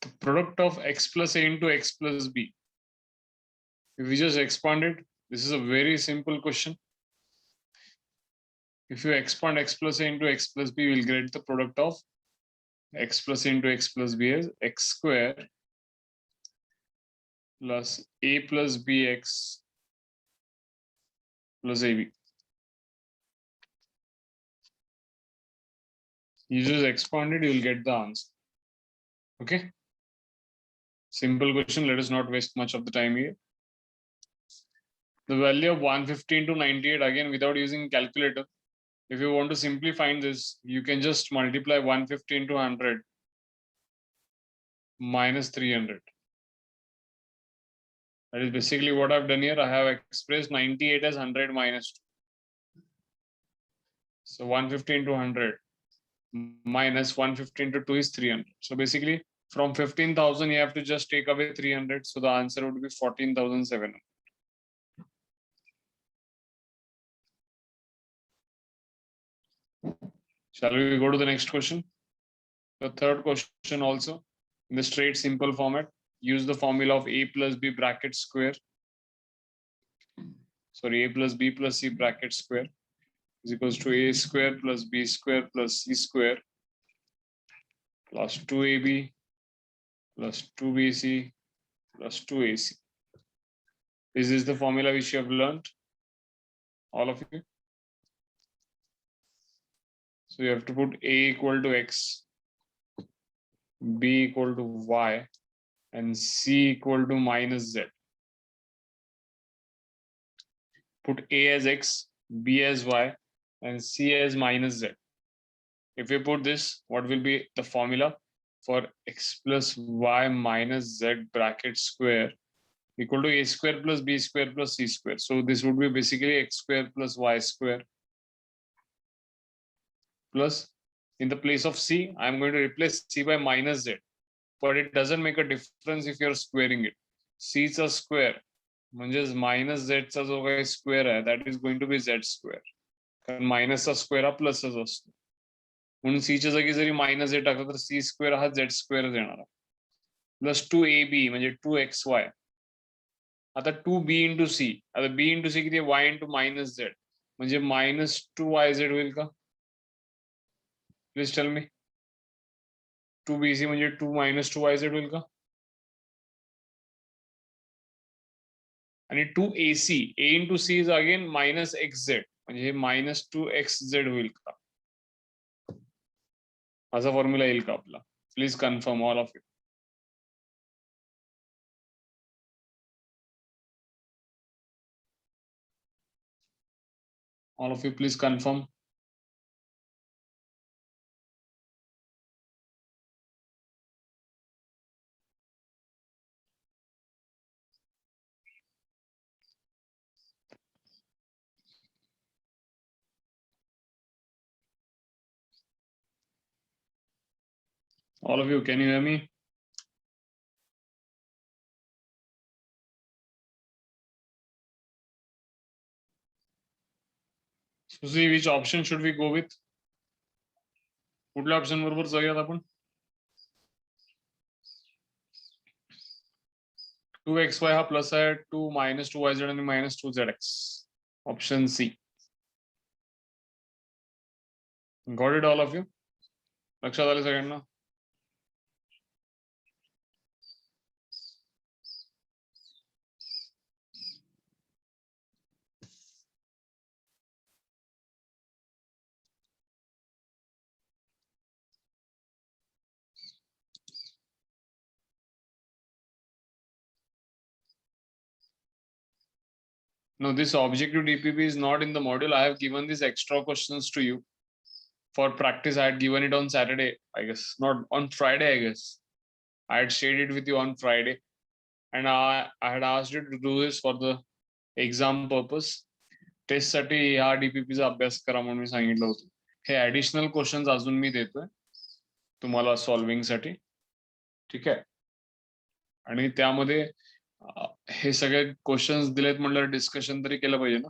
The product of x plus a into x plus b. If we just expand it, this is a very simple question. If you expand x plus a into x plus b, we'll get the product of x plus a into x plus b as x square plus a plus bx plus ab. You just expand it, you will get the answer. Okay. Simple question. Let us not waste much of the time here. The value of 115 to 98, again without using calculator. If you want to simply find this, you can just multiply 115 to 100 minus 300. That is basically what I've done here. I have expressed 98 as 100 minus 2. So 115 to 100 minus 115 to 2 is 300. So basically from 15,000 you have to just take away 300. So the answer would be 14,700. Shall we go to the next question? The third question also in the straight simple format. Use the formula of a plus b bracket square. Sorry, a plus b plus c bracket square is equals to a square plus b square plus c square plus 2ab plus 2bc plus 2ac. This is the formula which you have learned, all of you. So you have to put a equal to x, b equal to y, and c equal to minus z. Put a as x, b as y, and c as minus z. If we put this, what will be the formula for x plus y minus z bracket square equal to a square plus b square plus c square. So this would be basically x square plus y square plus, in the place of c, I'm going to replace c by minus z. But it doesn't make a difference if you're squaring it. c is a square, म्हणजे minus z चा जो काही square आहे, that is going to be z square. कारण minus चा square हा plus च असतो. म्हणून c च्या जागी जरी minus z टाकलं तर c square हा z square येणार. Plus 2ab म्हणजे 2xy. आता 2b into c. आता b into c किती y into minus z. म्हणजे minus 2yz होईल का? Please tell me. 2bc म्हणजे 2 minus 2yz होईल का? आणि 2ac, a into c is again minus xz, म्हणजे हे minus 2xz होईल का? असा फॉर्म्युला येईल का आपला? Please confirm all of you. All of you please confirm. All of you, can you hear me? Susie, which option should we go with? कुठल्या option बरोबर जाऊयात आपण? 2xy हा प्लस आहे, 2 minus 2yz आणि minus 2zx. Option C. Got it all of you? लक्षात आलं सगळ्यांना? No, this objective DPP is not in the module. I have given these extra questions to you for practice. I had given it on Saturday, I guess, not on Friday, I guess. I had shared it with you on Friday, and I had asked you to do this for the exam purpose. Test साठी ह्या डीपीपीचा अभ्यास करा म्हणून मी सांगितलं होतं. हे additional questions अजून मी देतोय तुम्हाला सॉल्विंग साठी, ठीक आहे? आणि त्यामध्ये हे सगळे क्वेश्चन्स दिलेत म्हणलं डिस्कशन तरी केलं पाहिजे ना.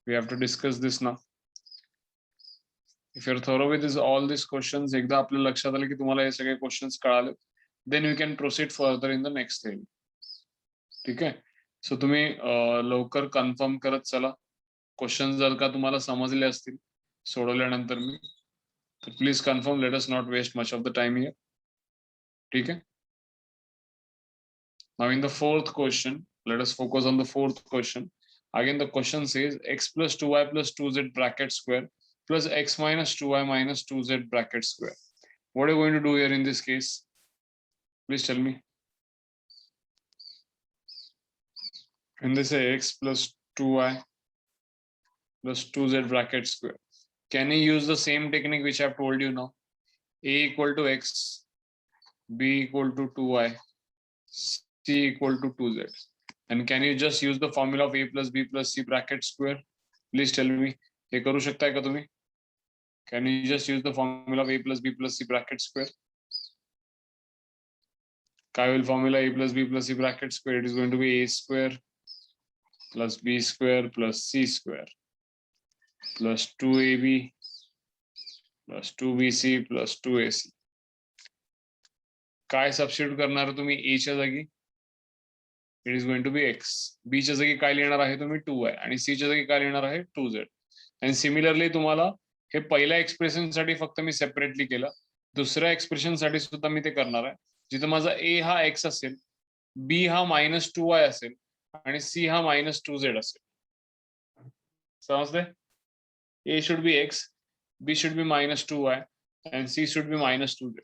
We have to discuss this ना. If you are thorough with all this questions, एकदा आपल्या लक्षात आलं की तुम्हाला हे सगळे क्वेश्चन्स कळाले, then we can proceed further in the next theory. ठीक आहे. सो तुम्ही लवकर कन्फर्म करत चला. क्वेश्चन जर का तुम्हाला समजले असतील सोडवल्यानंतर मी, तर please confirm. Let us not waste much of the time here. ठीक आहे. Now in the fourth question, let us focus on the fourth question. Again the question says x plus 2y plus 2z bracket square plus x minus 2y minus 2z bracket square. What are you going to do here in this case? Please tell me. When they say x plus 2y plus 2z bracket square, can you use the same technique which I have told you now? A equal to x, b equal to 2y, c equal to 2z. And can you just use the formula of a plus b plus c bracket square? Please tell me. हे करू शकताय का तुम्ही? Can you just use the formula of a plus b plus c bracket square? काय होईल formula a plus b plus c bracket square? It is going to be a square plus b square plus c square plus 2ab plus 2bc plus 2ac. काय substitute करणार तुम्ही a च्या जागी? It is going to be x. b च्या जागी काय लिहिणार आहे तुम्ही 2y आणि c च्या जागी काय लिहिणार आहे 2z. आणि सिमिलरली तुम्हाला हे पहिल्या एक्सप्रेशन साठी फक्त मी सेपरेटली केलं, दुसऱ्या एक्सप्रेशन साठी सुद्धा मी ते करणार आहे. जिथे माझा a हा x असेल, b हा -2y असेल आणि c हा -2z असेल. समजले? a should be x, b should be -2y and c should be -2z.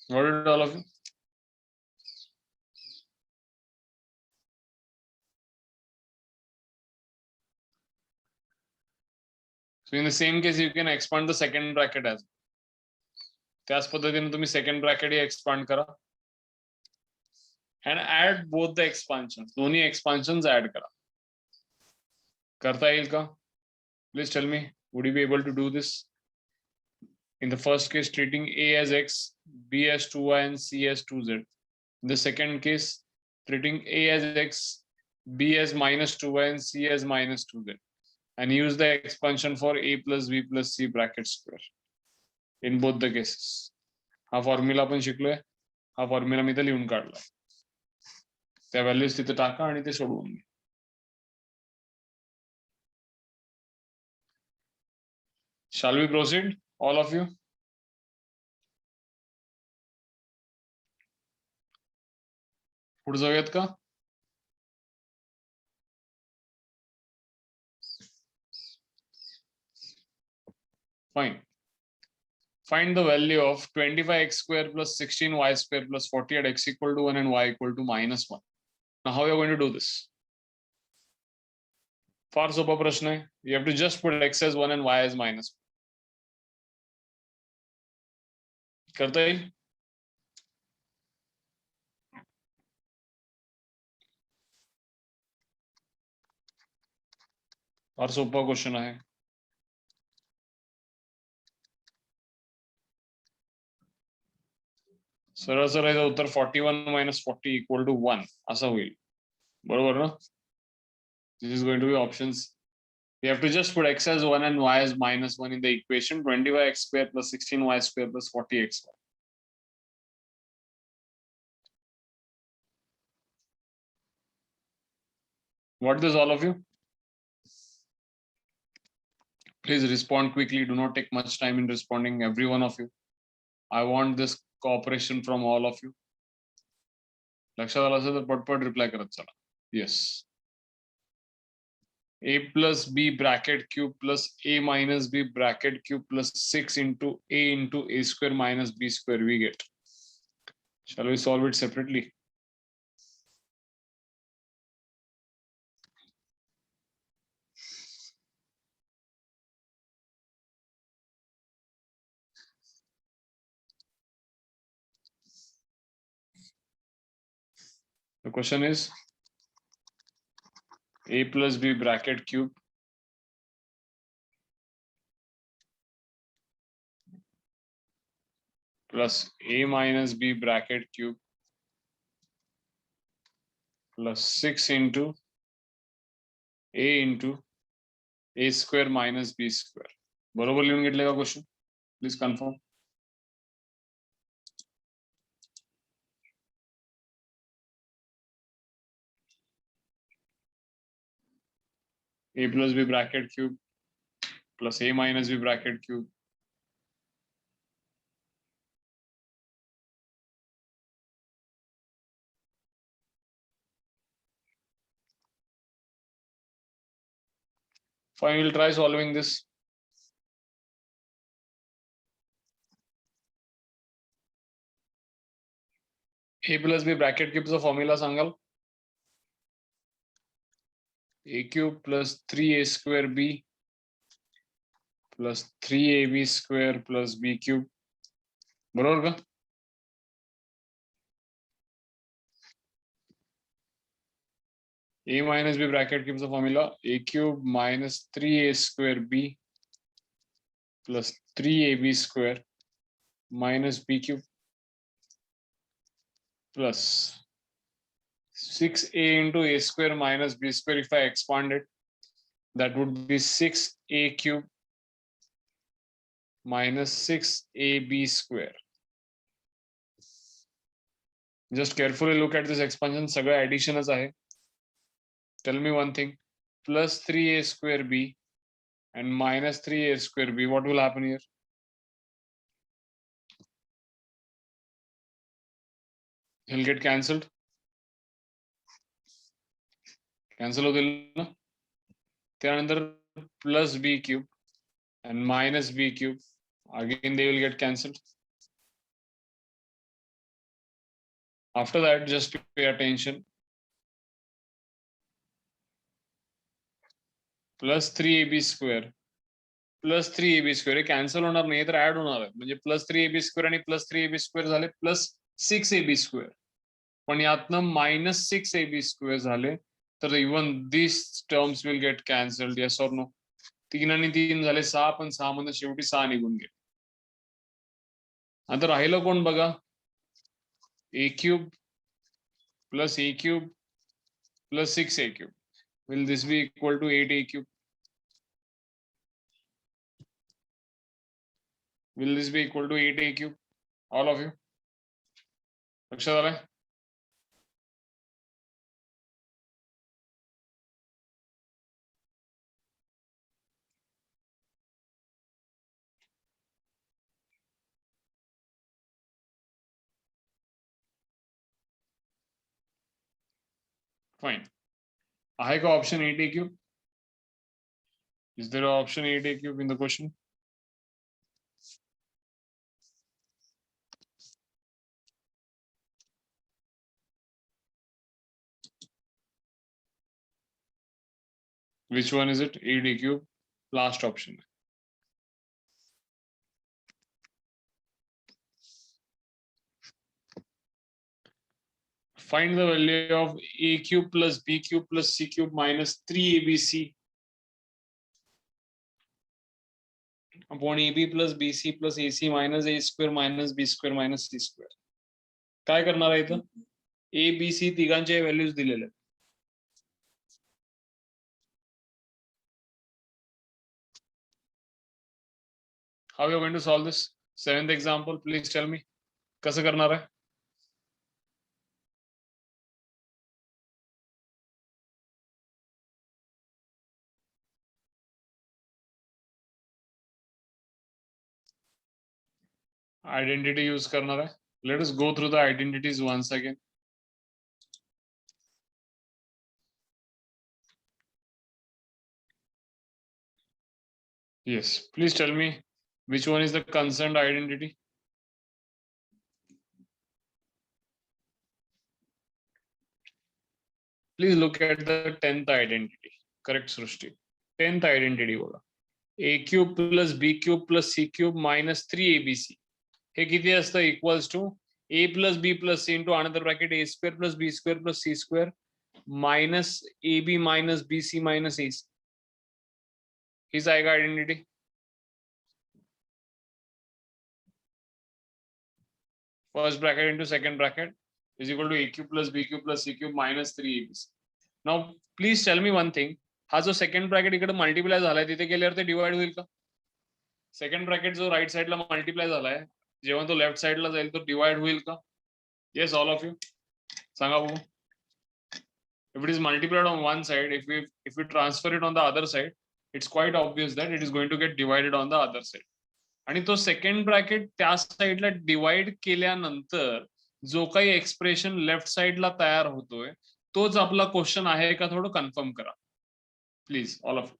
What did all of you? So in the same case, you can expand the second bracket as well. त्याच पद्धतीने तुम्ही second bracket ही expand करा and add both the expansions. दोन्ही expansions add करा. करता येईल का? Please tell me. Would you be able to do this? In the first case, treating a as x, b as 2y and c as 2z. In the second case, treating a as x, b as -2y and c as -2z. And use the expansion for a plus b plus c bracket square in both the cases. हा formula आपण शिकलोय, हा formula मी इथे लिहून काढलाय. त्या values तिथे टाका आणि ते सोडवून घ्या. Shall we proceed, all of you? पुढे जाऊयात का? Fine. Find the value of 25x square plus 16y square plus 40 at x equal to 1 and y equal to -1. Now how are you going to do this? फार सोपा प्रश्न आहे. You have to just put x as 1 and y as -1. करता येईल? फार सोपा question आहे. सरळ सरळ उत्तर 41 - 40 equal to 1 असा होईल. बरोबर ना? This is going to be options. We have to just put x as 1 and y as -1 in the equation. 25x square plus 16y square plus 40x. What is all of you? Please respond quickly. Do not take much time in responding, every one of you. I want this cooperation from all of you. लक्षात आलं असेल तर पटपट reply करत चला. Yes. A plus b bracket cube plus a minus b bracket cube plus 6 into a square minus b square we get. Shall we solve it separately? The question is a plus b bracket cube plus a minus b bracket cube plus 6 into a square minus b square. बरोबर लिहून घेतले का question? Please confirm. A plus B bracket cube plus A minus B bracket cube. Fine, we'll try solving this. A plus B bracket cube is a formula, Sangal. A cube plus 3A square B plus 3AB square plus B cube. बरोबर का? A minus B bracket gives the formula A cube minus 3A square B plus 3AB square minus B cube plus 6A into A square minus B square. If I expand it, that would be 6A cube minus 6AB square. Just carefully look at this expansion. सगळं additionच आहे. Tell me one thing. Plus 3A square B and minus 3A square B. What will happen here? He'll get cancelled. Cancel होतील ना. त्यानंतर plus B cube and minus B cube. Again, they will get cancelled. After that, just pay attention. Plus 3AB square plus 3AB square cancel होणार नाही तर add होणार आहे. म्हणजे plus 3AB square आणि plus 3AB square झाले plus 6AB square. पण यातनं minus 6AB square झाले तर even these terms will get cancelled. Yes or no? 3 आणि 3 झाले 6 पण 6 मधून शेवटी 6 निघून गेले. आता राहिलं कोण बघा? A cube plus A cube plus 6A cube. Will this be equal to 8A cube? Will this be equal to 8A cube? All of you? लक्षात आलंय? Fine. आहे का option 8A cube? Is there an option 8A cube in the question? Which one is it? 8A cube. Last option. Find the value of A cube plus B cube plus C cube minus 3ABC upon AB plus BC plus AC minus A square minus B square minus C square. काय करणार आहे इथं? A, B, C तिघांचे values दिलेले. How you are going to solve this? 7th example, please tell me. कसं करणार आहे? Identity use करणार आहे. Let us go through the identities once again. Yes, please tell me which one is the concerned identity. Please look at the 10th identity. Correct, Srushti. 10th identity बोला. A cube plus B cube plus C cube minus 3ABC. हे किती असतं? Equals to A plus B plus C into another bracket A square plus B square plus C square minus AB minus BC minus AC. हीच आहे का identity? First bracket into second bracket is equal to A cube plus B cube plus C cube minus 3ABC. Now please tell me one thing. हा जो second bracket इकडे multiply झालाय तिथे गेल्यावर ते डिवाइड होईल का? सेकंड ब्रॅकेट जो राईट साइडला मल्टिप्लाय झालाय, जेव्हा तो लेफ्ट साइडला जाईल तो डिवाइड होईल का? येस, ऑल ऑफ यू सांगा बघू. If it is multiplied on one side, if we transfer it on the other side, it's quite obvious that it is going to get divided on the other side. आणि तो second bracket त्या साइडला divide केल्यानंतर जो काही expression left साइडला तयार होतोय तोच आपला क्वेश्चन आहे का, थोडं कन्फर्म करा प्लीज ऑल ऑफ.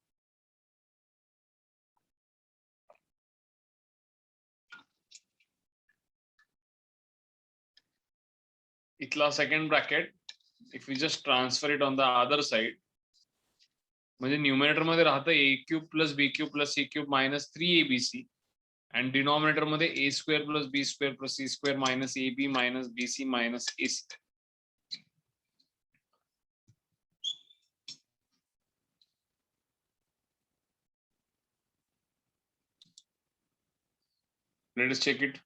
इथला second bracket if you just transfer it on the other side, म्हणजे न्यूमरेटर मध्ये राहतं a cube plus B cube plus C cube minus 3abc, and denominator मध्ये a square plus b square plus c square minus ab minus bc minus ac. Let us check it.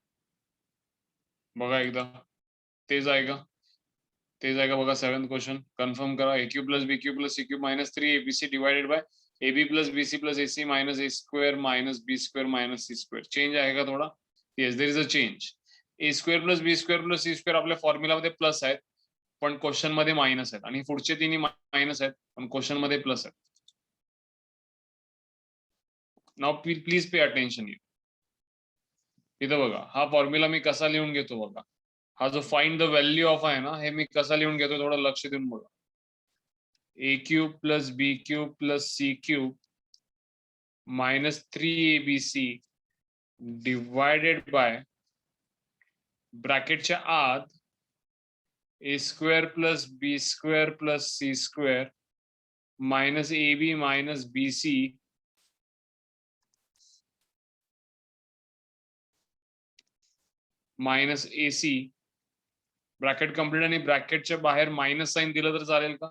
बघा एकदा, तेच आहे का? तेच आहे का बघा. सेवन्थ क्वेश्चन कन्फर्म करा. A cube plus B cube plus C cube minus 3abc divided by ab plus bc plus ac minus a square minus b square minus c square. Change आहे का थोडा? Yes, there is a change. a square plus b square plus c square आपल्या फॉर्म्युलामध्ये plus आहेत पण question मध्ये minus आहेत, आणि पुढचे तिन्ही मायनस आहेत पण क्वेश्चन मध्ये प्लस आहेत. Now please pay attention. इथं बघा, हा फॉर्म्युला मी कसा लिहून घेतो बघा. हा जो फाइंड द व्हॅल्यू ऑफ आहे ना, हे मी कसा लिहून घेतो थोडं लक्ष देऊन बघा. A cube plus B cube plus C cube minus 3abc divided by ब्रॅकेटच्या आत a square plus B square plus C square minus ab minus bc minus ac. Bracket complete आणि ब्रॅकेटच्या बाहेर मायनस साइन दिलं तर चालेल का?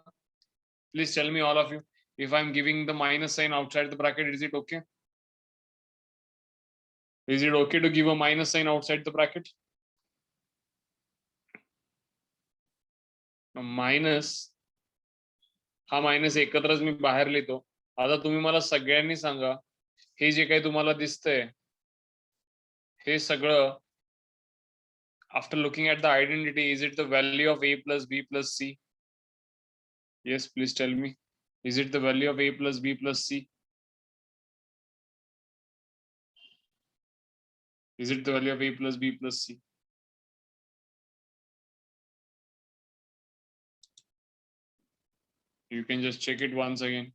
Please tell me all of you. If I'm giving the minus sign outside the bracket, is it okay? Is it okay to give a minus sign outside the bracket? Minus, हा minus एकत्रच मी बाहेर लिहितो. आता तुम्ही मला सगळ्यांनी सांगा, हे जे काही तुम्हाला दिसतंय हे सगळं after looking at the identity, is it the value of a plus b plus c? Yes, please tell me. Is it the value of a plus b plus c? Is it the value of a plus b plus c? You can just check it once again.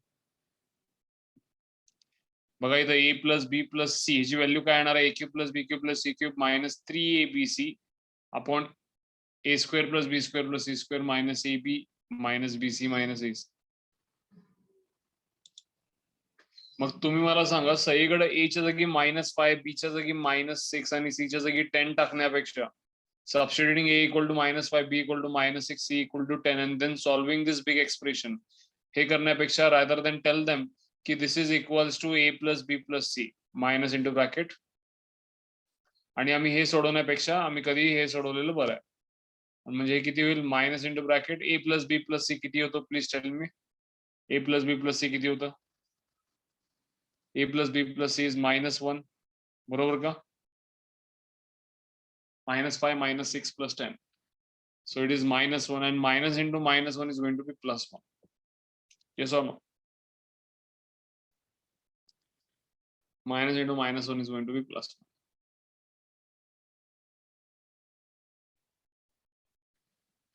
बघा इथं a plus B plus C ह्याची value काय येणार आहे? a cube plus B cube plus C cube minus 3abc upon a square plus B square plus C square minus ab minus bc minus ac. मग तुम्ही मला सांगा, सगळीकडे a च्या जागी -5, b च्या जागी -6 आणि c च्या जागी 10 टाकण्यापेक्षा substituting a equal to -5, b equal to -6, c equal to 10 and then solving this big expression, हे करण्यापेक्षा rather than tell them की this is equals to a plus b plus c minus into bracket, आणि आम्ही हे सोडवण्यापेक्षा आम्ही कधी हे सोडवलेलं बरं आहे. म्हणजे किती होईल? Minus into bracket a plus B plus c किती होतं? Please tell me. a plus B plus c किती होतं? a plus B plus c is -1, बरोबर का? -5 -6 plus 10, so it is -1 and minus into -1 is going to be +1. Yes or no? Minus into -1 is going to be +1.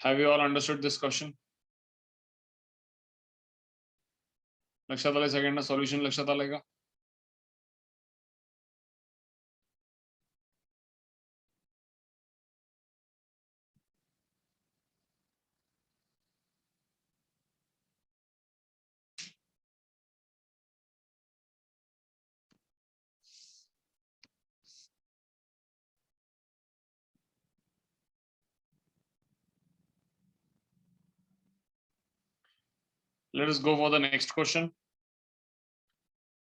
Have you all understood this question? लक्षात आलंय सगळ्यांना? Solution लक्षात आलंय का? Let us go for the next question.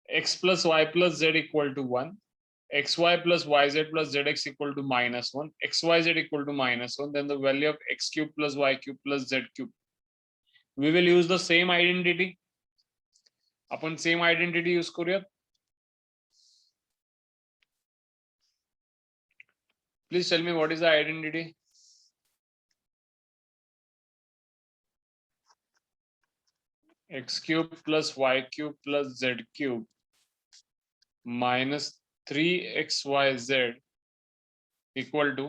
X plus y plus z equal to 1, xy plus yz plus zx equal to -1, xyz equal to -1, then the value of x cube plus y cube plus z cube. We will use the same identity. आपण same identity use करूयात. Please tell me what is the identity? X cube plus y cube plus z cube minus 3xyz equal to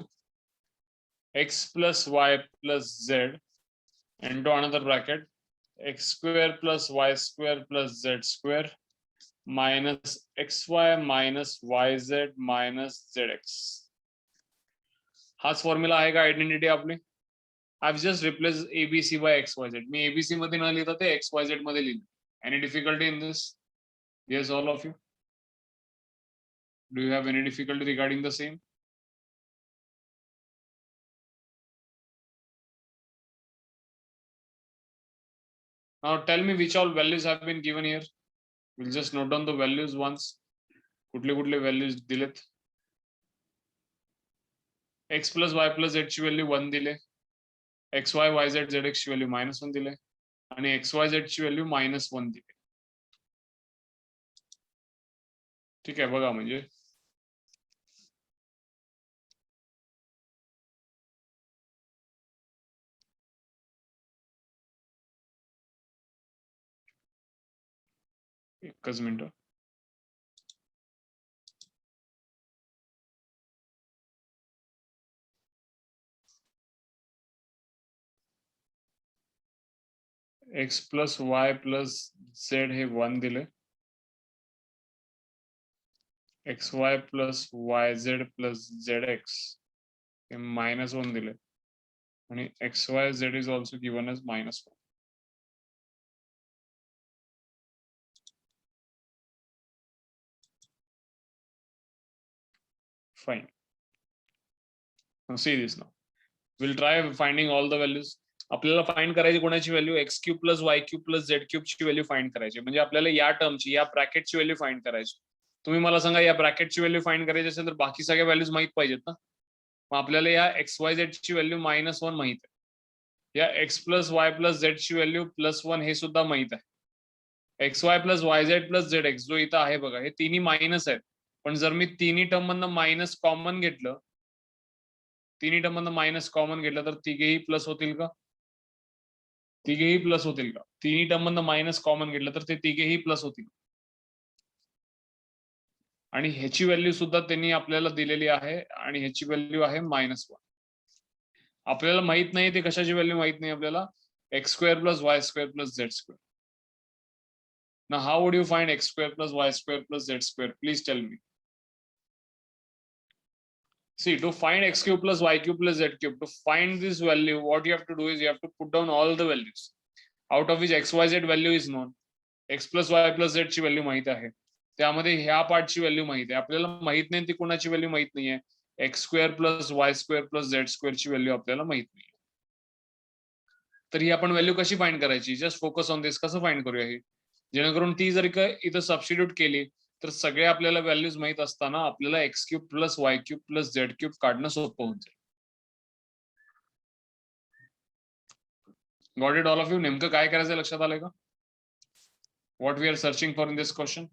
x plus y plus z into another bracket x square plus y square plus z square minus xy minus yz minus zx. हाच formula आहे का identity आपली? I've just replaced ABC by XYZ. Me ABC मध्ये न लिहिता ते XYZ मध्ये लिहिलं. Any difficulty in this? Yes, all of you. Do you have any difficulty regarding the same? Now tell me which all values have been given here. We'll just note down the values once. कुठले कुठले values दिलेत? X plus Y plus Z ची value 1 दिले. XY YZ ZX ची value -1 दिले आणि XYZ ची value -1 दिले. ठीक आहे बघा म्हणजे एकच minute. X plus Y plus Z हे 1 दिले. XY plus YZ plus ZX हे -1 दिले आणि XYZ is also given as -1. Fine. Now see this now. We'll try finding all the values. आपल्याला फाइंड करायची कोणाची value x cube plus y cube plus z cube ची value find करायची. म्हणजे आपल्याला या टर्मची या ब्रॅकेटची व्हॅल्यू फाइंड करायची. तुम्ही मला सांगा या ब्रॅकेटची व्हॅल्यू फाइंड करायची असेल तर बाकी सगळ्या व्हॅल्यूज माहित पाहिजेत ना. मग आपल्याला या XYZ ची व्हॅल्यू -1 माहित आहे. या x plus y plus z ची व्हॅल्यू +1 हे सुद्धा माहित आहे. XY plus YZ plus ZX जो इथं आहे बघा हे तिन्ही मायनस आहेत. पण जर मी तिन्ही टर्म मधनं मायनस कॉमन घेतलं तर तिघेही प्लस होतील का? तिघेही प्लस होतील का? तिन्ही टर्म मधनं मायनस कॉमन घेतलं तर ते तिघेही प्लस होतील. आणि ह्याची व्हॅल्यू सुद्धा त्यांनी आपल्याला दिलेली आहे आणि ह्याची व्हॅल्यू आहे -1. आपल्याला माहित नाही ते कशाची व्हॅल्यू माहित नाही आपल्याला x square plus y square plus z square. Now how would you find x square plus y square plus z square? Please tell me. See, to find x cube plus y cube plus z cube, to find this value, what you have to do is you have to put down all the values, out of which xyz value is known. x plus y plus z ची value माहित आहे. त्यामध्ये ह्या पार्टची value माहित आहे. आपल्याला माहित नाही ती कोणाची व्हॅल्यू माहित नाहीये. x square plus y square plus z square ची व्हॅल्यू आपल्याला माहित नाही. तर ही आपण व्हॅल्यू कशी फाइंड करायची? Just focus on this. कसं फाइंड करूया ही? जेणेकरून ती जर इथं सबस्टिट्यूट केली तर सगळे आपल्याला व्हॅल्यूज माहित असताना आपल्याला x cube plus y cube plus z cube काढणं सोपं होऊन जाईल. Got it all of you? नेमकं काय करायचं लक्षात आलंय का? What we are searching for in this question?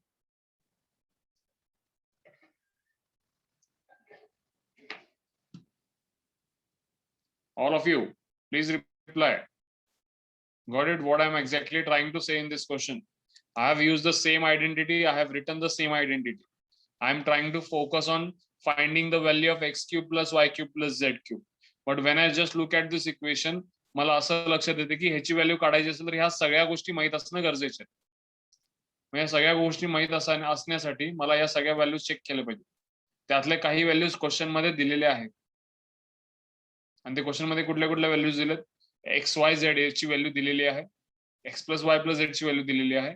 All of you, please reply. Got it? What I'm exactly trying to say in this question. I have used the same identity. I have written the same identity. I'm trying to focus on finding the value of x cube plus y cube plus z cube. But when I just look at this equation, मला असं लक्षात येते की ह्याची value काढायची असेल तर ह्या सगळ्या गोष्टी माहित असणं गरजेचं आहे. मग या सगळ्या गोष्टी माहित असण्यासाठी मला या सगळ्या व्हॅल्यूज चेक केल्या पाहिजे. त्यातले काही व्हॅल्यूज क्वेश्चन मध्ये दिलेले आहेत. आणि ते क्वेश्चन मध्ये कुठल्या कुठल्या व्हॅल्यूज दिलेत? एक्स वाय झेड ची व्हॅल्यू दिलेली आहे, x plus y plus z ची व्हॅल्यू दिलेली आहे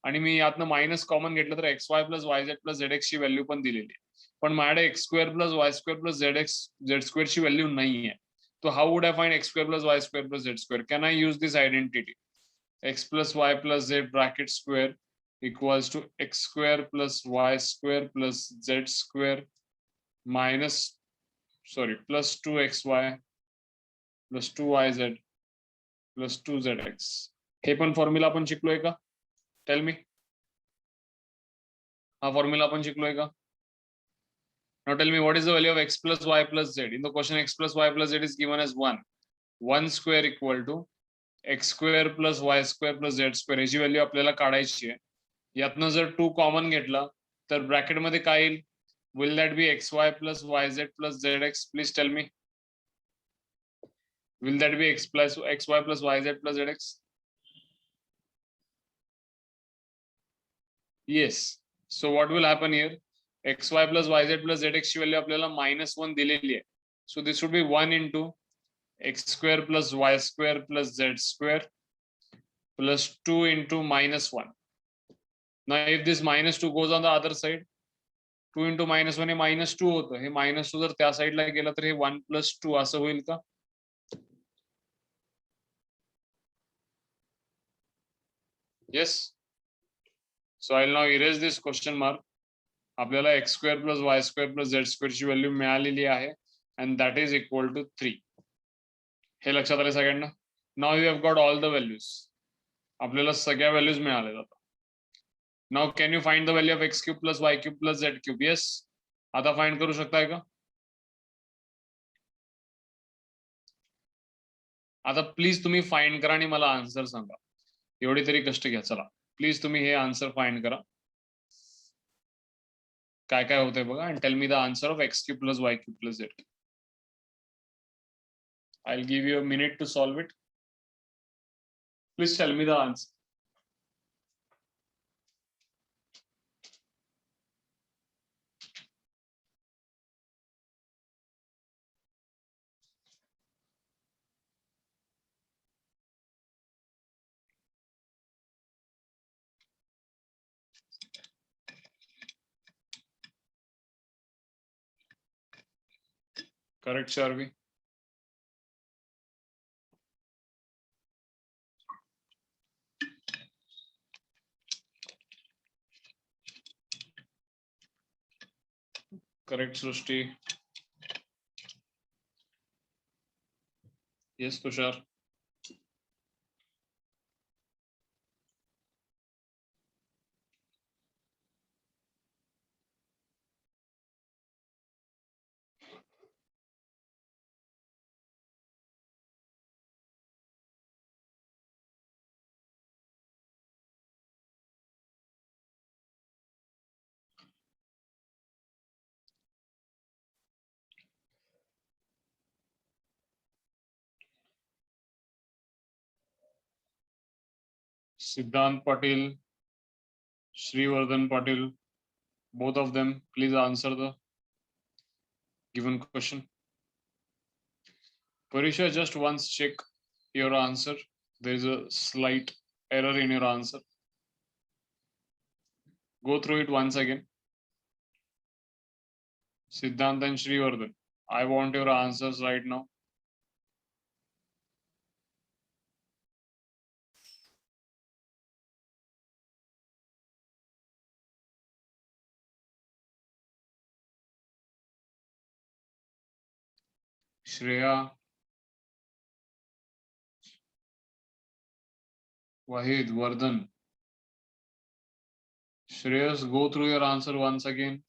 आणि मी यातनं मायनस कॉमन घेतलं तर x y plus y z plus z x ची व्हॅल्यू पण दिलेली आहे. पण माझ्याकडे x square plus y square plus z x z square ची व्हॅल्यू नाही आहे. तो how would I find x square plus y square plus z square? Can I use this identity? X plus y plus Z bracket square equals to x square plus y square plus z square minus plus 2xy plus 2yz plus 2zx. हे पण formula आपण शिकलोय का? Tell me. हा formula आपण शिकलोय का? Now tell me what is the value of x plus y plus z? In the question, x plus y plus z is given as 1. 1 square equal to x square plus y square plus z square. याची value आपल्याला काढायची आहे. यातनं जर 2 common घेतला तर bracket मध्ये काय येईल? Will that be xy plus yz plus zx? Please tell me. Will that be xy plus yz plus zx? Yes. So what will happen here? xy plus yz plus zx ची value आपल्याला -1 दिलेली आहे. So this would be 1 into x square plus y square plus z square plus 2 into -1. Now if this -2 goes on the other side, 2 into -1 हे -2 होतं. हे -2 जर त्या साईडला गेलं तर हे 1 plus 2 असं होईल का? Yes. So I'll now erase this question mark. आपल्याला x square plus y square plus z square ची व्हॅल्यू मिळालेली आहे and that is equal to 3. हे लक्षात आलं सगळ्यांना? Now you have got all the values. आपल्याला सगळ्या व्हॅल्यूज मिळाल्या आता. Now can you find the value of x cube plus y cube plus z cube? Yes. आता फाइंड करू शकताय का? आता प्लीज तुम्ही फाइंड करा आणि मला आन्सर सांगा. एवढे तरी कष्ट घ्या. चला प्लीज तुम्ही हे आन्सर फाइंड करा. काय काय होतंय बघा and tell me the answer of x cube plus y cube plus z cube. I'll give you a minute to solve it. Please tell me the answer. Correct, Sharvi? Correct, Srushti. Yes, Tushar. Siddhant Patil, Srivardhan Patil, both of them, please answer the given question. Parisha, just once check your answer. There is a slight error in your answer. Go through it once again. Siddhant and Srivardhan, I want your answers right now. Shreya, Wahid, Vardhan. Shreyas, go through your answer once again.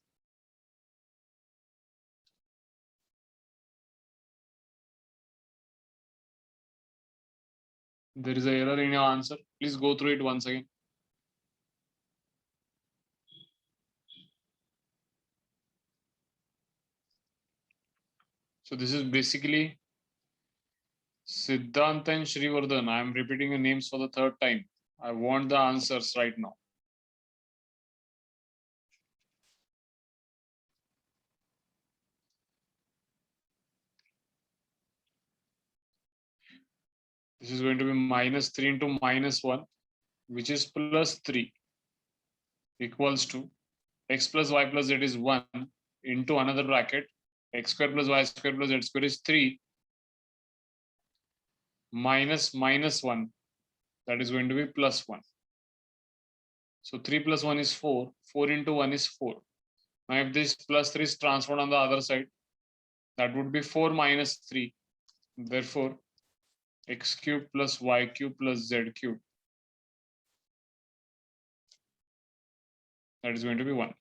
There is an error in your answer. Please go through it once again. So this is basically Siddhant and Srivardhan. I am repeating your names for the third time. I want the answers right now. This is going to be -3 into -1, which is +3, equals to x plus y plus z is 1 into another bracket, x square plus y square plus z square is 3 minus -1, that is going to be +1. So 3 plus 1 is 4. 4 into 1 is 4. Now if this +3 is transferred on the other side, that would be 4 minus 3. Therefore, x cube plus y cube plus z cube, that is going to be 1.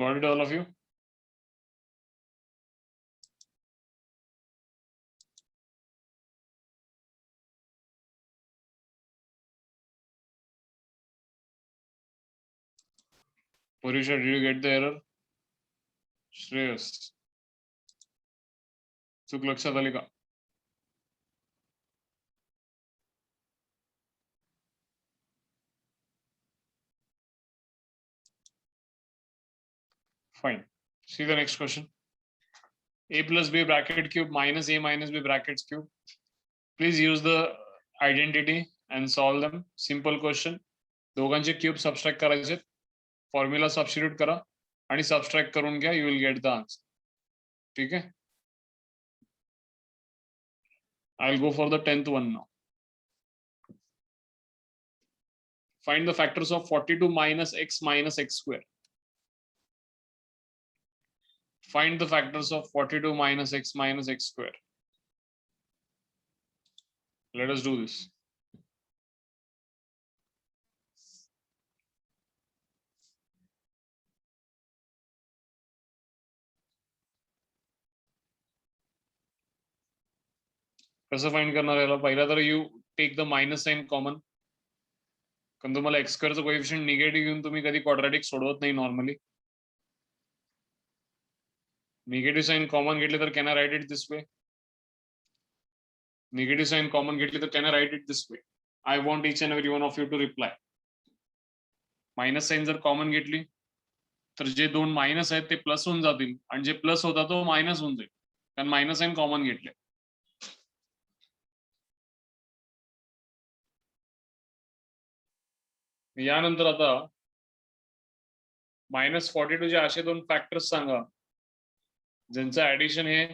Got it, all of you? Purisha, did you get the error? Shreyas. चूक लक्षात आली का? Fine. See the next question. A plus b bracket cube minus a minus b brackets cube. Please use the identity and solve them. Simple question. दोघांचे cube subtract करायचे, formula substitute करा आणि subtract करून घ्या, you will get the answer. ठीक आहे. I will go for the 10th one now. Find the factors of 42 minus x square. Find the factors of 42 minus x square. Let us do this. कसं find करणार याला? पहिला तर you take the minus sign common, कारण तुम्हाला x स्क्वेअरचं coefficient negative घेऊन तुम्ही कधी क्वाड्रॅटिक सोडवत नाही नॉर्मली. निगेटिव्ह साइन कॉमन घेतले तर can I write it this way? Negative sign common घेतली तर can I write it this way? I want each and every one of you to reply. Minus sign जर common घेतली तर जे दोन minus आहेत ते प्लस होऊन जातील आणि जे प्लस होता तो मायनस होऊन जाईल, कारण मायनस साइन कॉमन घेतले. यानंतर आता -42 चे असे दोन फॅक्टर्स सांगा ज्यांचं ऍडिशन हे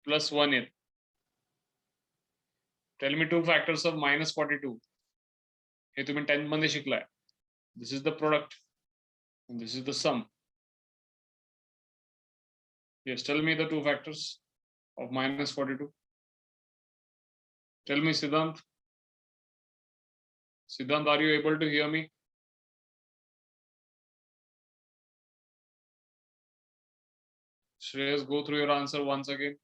+1 आहे. Tell me 2 factors of -42. हे तुम्ही 10th मध्ये शिकलाय. This is the product and this is the sum. Yes, tell me the 2 factors of -42. Tell me, Siddhant. Siddhant, are you able to hear me? Shreyas, go through your answer once again.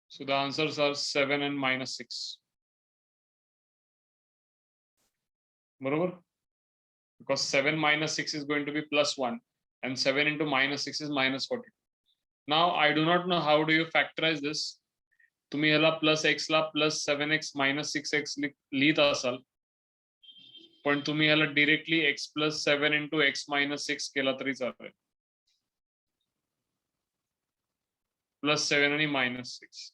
So the answers are 7 and -6. Barabar? Because 7 minus 6 is going to be +1 and 7 into -6 is -40. Now I do not know how do you factorize this. तुम्ही याला +x ला +7x -6x लिहित असाल, पण तुम्ही याला directly x + 7 into x - 6 केला तरी चालेल. +7 आणि -6.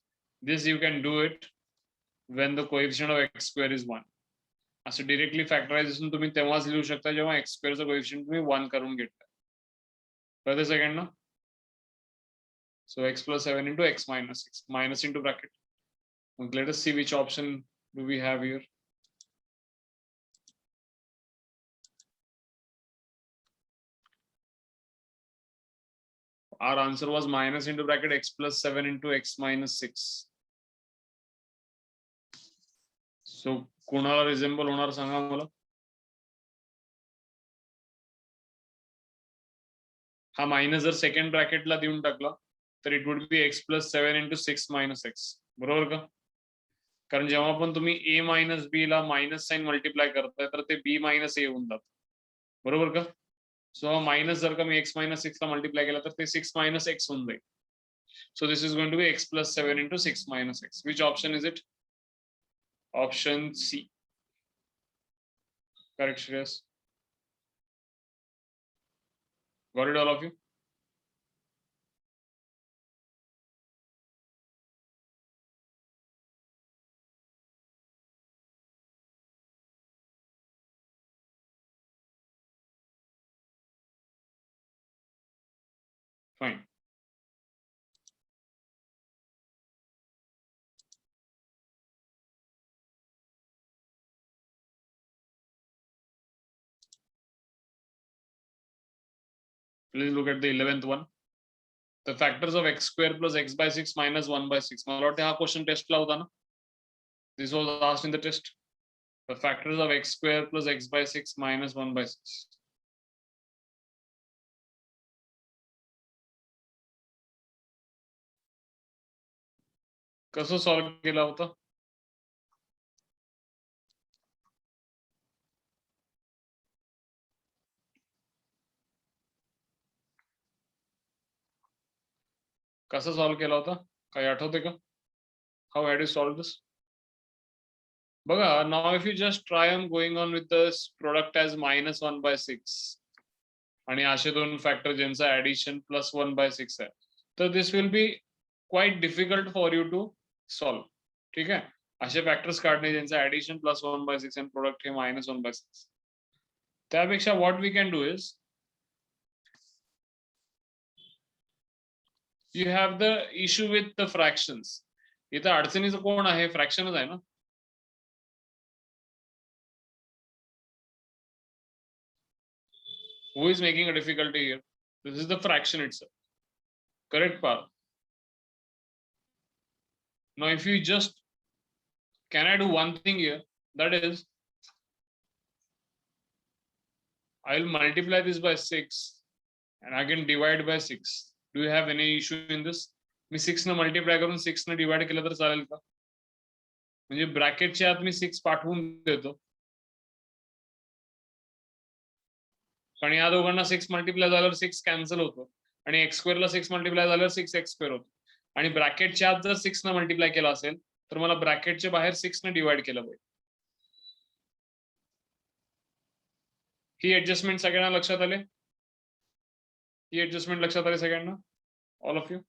This you can do it when the coefficient of x square is 1. असं डायरेक्टली फॅक्टरायझेशन तुम्ही तेव्हाच लिहू शकता जेव्हा x स्क्वेअरचं कोएफिशिएंट तुम्ही 1 करून घेता. कळते सेकंड ना? So x + 7 into x - 6 minus into bracket. Let us see which option do we have here. Our answer was minus into bracket x + 7 into x - 6. So कोणाला रिझेंबल होणार सांगा मला. हा मायनस जर सेकंड ब्रॅकेटला देऊन टाकला तर it would be x + 7 into 6 - x. बरोबर का? कारण जेव्हा पण तुम्ही a - b ला मायनस साइन मल्टिप्लाय करताय तर ते b - a होऊन जातं. बरोबर का? सो मायनस जर का मी x - 6 ला मल्टिप्लाय केला तर ते 6 - x होऊन जाईल. So this is going to be x + 7 into 6 - x. Which option is it? Option C. Correct, Shreyas. Got it, all of you? Fine. Please look at the 11th one. The factors of x square plus x by 6 minus 1 by 6. मला वाटतं हा question टेस्टला होता ना. This was asked in the test. The factors of x square plus x by 6 minus 1 by 6. कसं solve केला होता? कसं solve केला होता? काही आठवते का? How had you solved this? बघा, now if you just try on going on with this product as minus 1 by 6 आणि असे दोन फॅक्टर ज्यांचा ऍडिशन प्लस 1 by 6 आहे, तर this will be quite difficult for you to solve. ठीक आहे, असे फॅक्टर्स काढणे ज्यांचा ऍडिशन प्लस 1 by 6 आणि प्रोडक्ट हे मायनस 1 by 6. त्यापेक्षा what we can do is you have the issue with the fractions. इथं अडचणीचं कोण आहे? फ्रॅक्शनच आहे ना. Who is making a difficulty here? This is the fraction itself. Correct, Parth? Now, if you just, can I do one thing here? That is, I'll multiply this by 6 and I can divide by 6. Do you have any issue in this? मी 6 ने multiply करून 6 ने divide केलं तर चालेल का? म्हणजे ब्रॅकेटच्या आत मी 6 पाठवून देतो. कारण या दोघांना 6 मल्टिप्लाय झाल्यावर 6 कॅन्सल होतो आणि एक्स स्क्वेअरला 6 मल्टिप्लाय झाल्यावर 6 एक्स स्क्वेअर होतो. आणि ब्रॅकेटच्या आत जर 6 ने मल्टिप्लाय केला असेल तर मला ब्रॅकेटच्या बाहेर 6 ने डिवाइड केलं पाहिजे. ही ऍडजस्टमेंट सगळ्यांना लक्षात आले? ही ऍडजस्टमेंट लक्षात आले सगळ्यांना? All of you?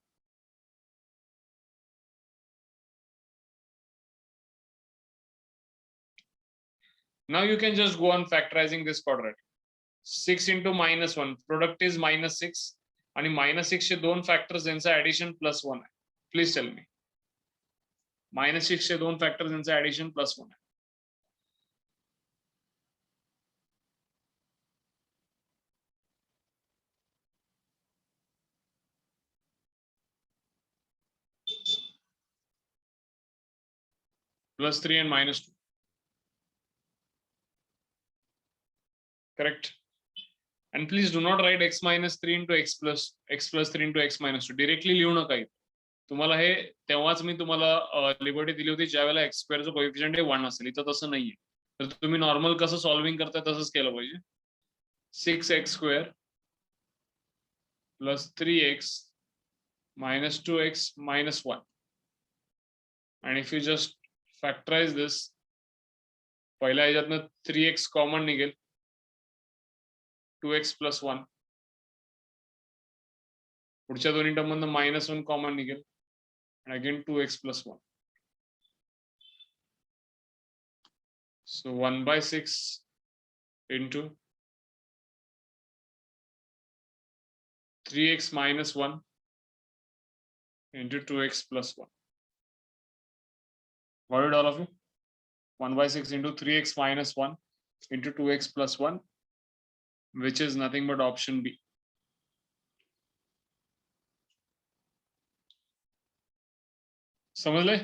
Now you can just go on factorizing this quadrant. 6 into minus 1, product is minus 6 आणि minus 6 चे दोन फॅक्टर्स यांचा ऍडिशन प्लस 1 आहे. Please tell me. minus 6 चे दोन फॅक्टर्स यांचा ऍडिशन प्लस 1 आहे. Plus 3 and minus 2. Correct. And please do not write x minus 3 into x plus 3 into x minus 2. Directly लिहू नका. तुम्हाला हे तेव्हाच मी तुम्हाला लिबर्टी दिली होती ज्यावेळेला एक्स स्क्वेअरचं कोएफिशियंट हे 1 असेल. इथं तसं नाहीये. तर तुम्ही नॉर्मल कसं सॉल्विंग करताय तसंच केलं पाहिजे. 6x square plus 3x minus 2x minus 1. And if you just factorize this, पहिल्या ह्याच्यातनं 3x कॉमन निघेल, 2x plus 1. पुढच्या दोन्ही टर्म मधनं -1 कॉमन निघेल and again 2x plus 1. So 1 by 6 into 3x minus 1 into 2x plus 1. Got it, all of you? 1 by 6 into 3x minus 1 into 2x plus 1, which is nothing but option B. समझ ले?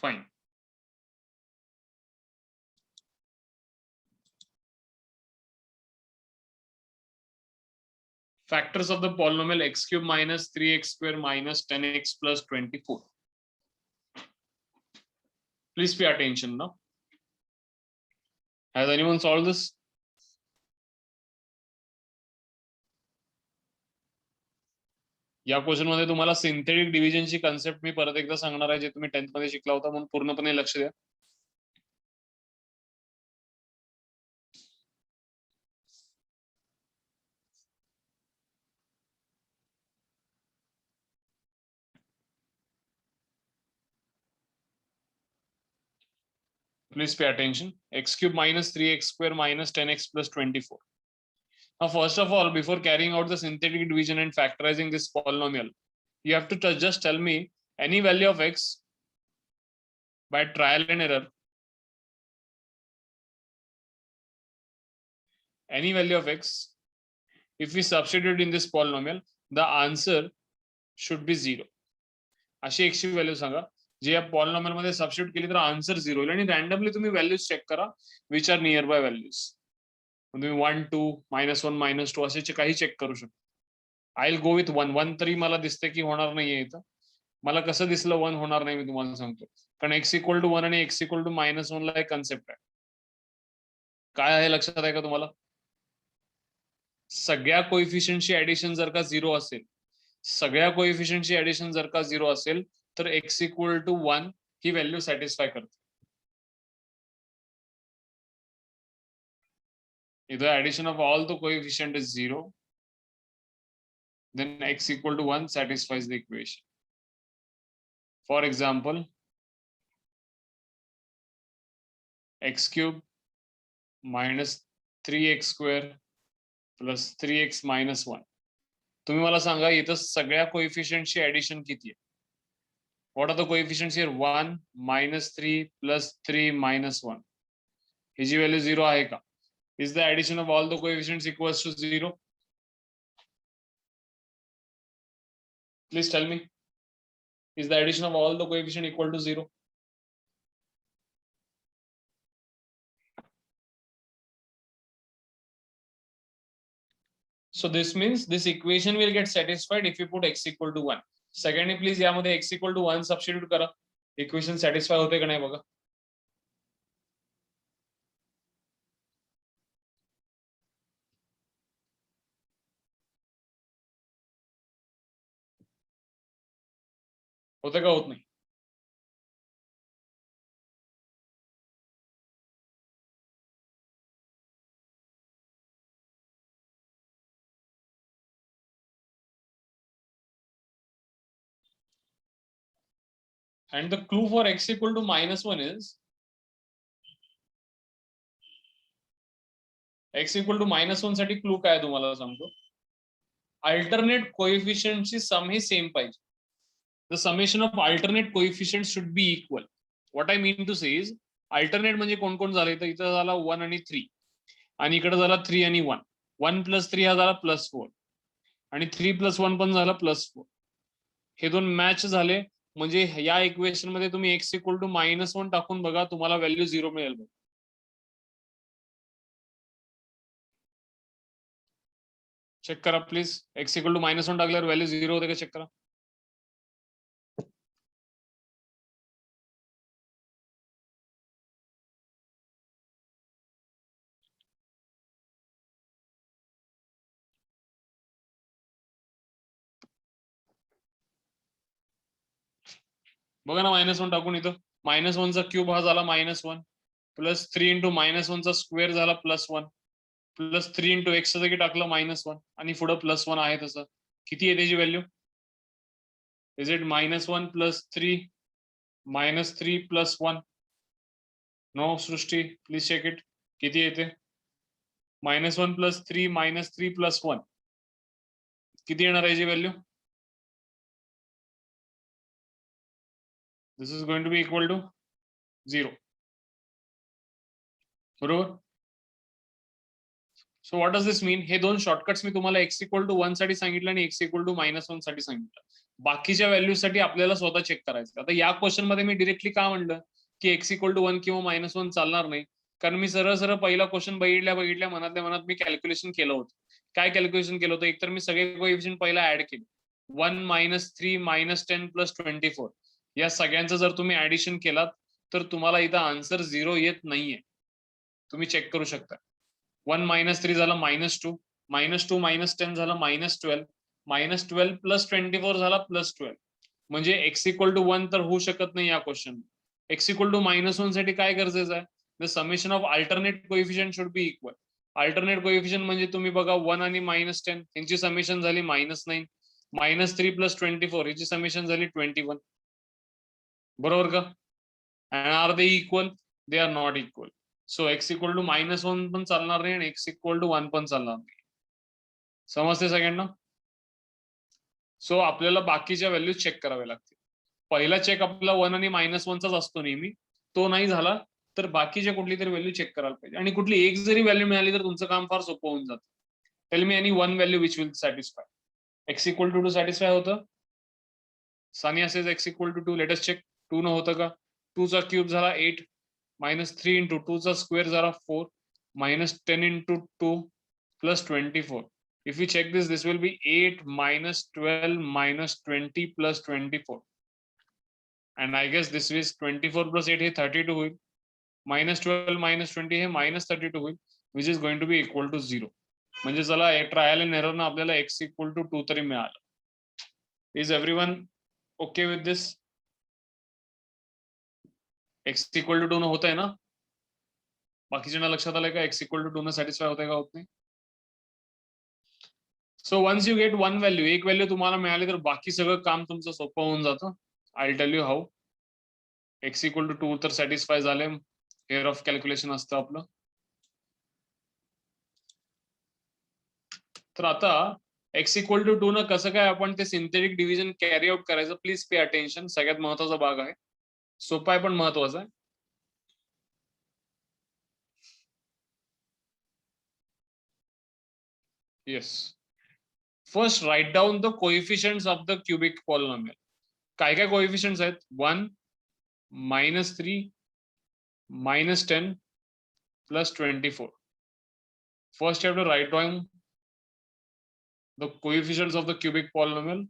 Fine. Factors of the polynomial x cube minus 3x square minus 10x plus 24. Please pay attention now. Has anyone solved this? या question मध्ये तुम्हाला synthetic डिव्हिजनची concept मी परत एकदा सांगणार आहे जे तुम्ही 10th मध्ये शिकला होता म्हणून पूर्णपणे लक्ष द्या. Please pay attention. X cube minus 3x square minus 10x plus 24. Now, first of all, before carrying out the synthetic division and factorizing this polynomial, you have to just tell me any value of x by trial and error. Any value of x, if we substitute in this polynomial, the answer should be 0. अशी x ची value सांगा जे या polynomial मध्ये substitute केली तर answer 0 होईल आणि randomly तुम्ही values check करा which are nearby values. तुम्ही 1 2 -1 -2 असे काही चेक करू शकता. आय विल गो विथ 1 1 तरी मला दिसते की होणार नाहीये इथं. मला कसं दिसलं 1 होणार नाही मी तुम्हाला सांगतो. कारण x = 1 आणि x = -1 ला एक कन्सेप्ट आहे. काय आहे लक्षात आहे का तुम्हाला? सगळ्या कोएफिशिएंटची ऍडिशन जर का 0 असेल, सगळ्या कोएफिशिएंटची ऍडिशन जर का 0 असेल तर x = 1 ही व्हॅल्यू सॅटिस्फाय करते. If the addition of all the coefficient is 0, then x = 1 satisfies the equation. For example, x³ minus 3x square plus 3x minus 1. तुम्ही मला सांगा इथं सगळ्या कोएफिशिएंटची ऍडिशन किती आहे? What are the coefficients here? 1 -3 plus 3 minus 1. He ji value 0 आहे का? Is the addition of all the coefficients equals to 0? Please tell me. Is the addition of all the coefficients equal to 0? So this means this equation will get satisfied if you put x = 1. Secondly, please यामध्ये x = 1 substitute करा. Equation satisfy होते का नाही बघा. होते का होत नाही? And the clue for x = -1 is x = -1 साठी क्लू काय तुम्हाला सांगतो. अल्टरनेट कोएफिशिएंटची सम ही सेम पाहिजे. The summation of alternate coefficients should be equal. What I mean to say is alternate म्हणजे कोण कोण झाले तर इथं झाला 1 आणि 3 आणि इकडे झाला 3 आणि 1. 1 + 3 हा झाला +4 आणि 3 + 1 पण झाला +4. हे दोन मॅच झाले म्हणजे या इक्वेशन मध्ये तुम्ही x = -1 टाकून बघा तुम्हाला व्हॅल्यू 0 मिळेल. चेक करा प्लीज. x = -1 टाकल्यावर व्हॅल्यू 0 होते का चेक करा. बघा ना -1 टाकून इथं -1 चा क्यूब हा झाला -1 प्लस 3 × -1 चा स्क्वेअर झाला +1 प्लस 3 × x च्या जागी टाकलं -1 आणि पुढे +1 आहे तसं. किती आहे त्याची व्हॅल्यू? Is it -1 + 3 -3 + 1? नो सृष्टी प्लीज चेक इट. किती येते? -1 + 3 -3 + 1 किती येणार आहे याची व्हॅल्यू? This is going to be equal to 0. बरोबर. So what does this mean? हे दोन शॉर्टकट्स मी तुम्हाला x = 1 साठी सांगितलं आणि x = -1 साठी सांगितलं. बाकीच्या व्हॅल्यूज साठी आपल्याला स्वतः चेक करायचं. आता या क्वेश्चन मध्ये मी डायरेक्टली का म्हणलं की x = 1 किंवा -1 चालणार नाही? कारण मी सरळ सरळ पहिला क्वेश्चन बघितल्या मनातल्या मनात मी कॅल्क्युलेशन केलं होतं. काय कॅल्क्युलेशन केलं होतं? एकतर मी सगळे कोएफिशिएंट पहिला ऍड केले. 1 -3 -10 + 24 या सगळ्यांचं जर तुम्ही ऍडिशन केलात तर तुम्हाला इथं आन्सर 0 येत नाहीये. तुम्ही चेक करू शकता. 1 - 3 झालं -2 -2 - 10 झालं -12 -12 + 24 झाला +12 म्हणजे x = 1 तर होऊ शकत नाही या क्वेश्चन. x = -1 साठी काय गरजेचं आहे? The summation of alternate coefficient should be equal. Alternate coefficient म्हणजे तुम्ही बघा 1 आणि -10 यांची समेशन झाली -9 -3 + 24 याची समेशन झाली 21. बरोबर का? and are they equal? They are not equal. So x = -1 पण चालणार नाही आणि x = 1 पण चालणार नाही. समजते सगळ्यांना? सो आपल्याला बाकीच्या व्हॅल्यू चेक कराव्या लागतील. पहिला चेक आपला 1 आणि -1चाच असतो नेहमी. तो नाही झाला तर बाकीच्या कुठली तरी व्हॅल्यू चेक करायला पाहिजे आणि कुठली एक जरी व्हॅल्यू मिळाली तर तुमचं काम फार सोपं होऊन जातं. Tell me any one value which will satisfy. x equal to 2 satisfy होतं? Sania says x equal to 2. Let us check. 2 न होतं का? 2 चा क्यूब झाला 8 -3 इंटू 2 चा स्क्वेअर झाला 4 -10 into 2 plus 24. If we check this, this will be 8 minus 12 minus 20 plus 24. And I guess this is 24 plus 8 हे 32 होईल. Minus 12 minus 20 हे minus 32 होईल, which is going to be equal to 0. म्हणजे चला trial and error ना आपल्याला x equal to 2 तरी मिळालं. Is everyone okay with this? x equal to 2 न होत आहे ना? बाकीच्यांना लक्षात आलंय का x इक्वल टू 2 न सॅटिस्फाय होतंय का होत नाही? So once you get one value, एक व्हॅल्यू तुम्हाला मिळाली तर बाकी सगळं काम तुमचं सोपं होऊन जातं. I tell you how. x equal to 2 तर सॅटिस्फाय झाले, हेअर ऑफ कॅल्क्युलेशन असतं आपलं. तर आता x इक्वल टू 2 न कसं काय आपण ते सिंथेटिक डिव्हिजन कॅरी आउट करायचं, प्लीज पे अटेन्शन. सगळ्यात महत्वाचा भाग आहे, सोपा आहे पण महत्वाचा आहे. Yes. First write down the coefficients of the cubic polynomial. काय काय कोएफिशियंट्स आहेत? 1 -3 -10 plus 24. First you have to write down the coefficients of the cubic polynomial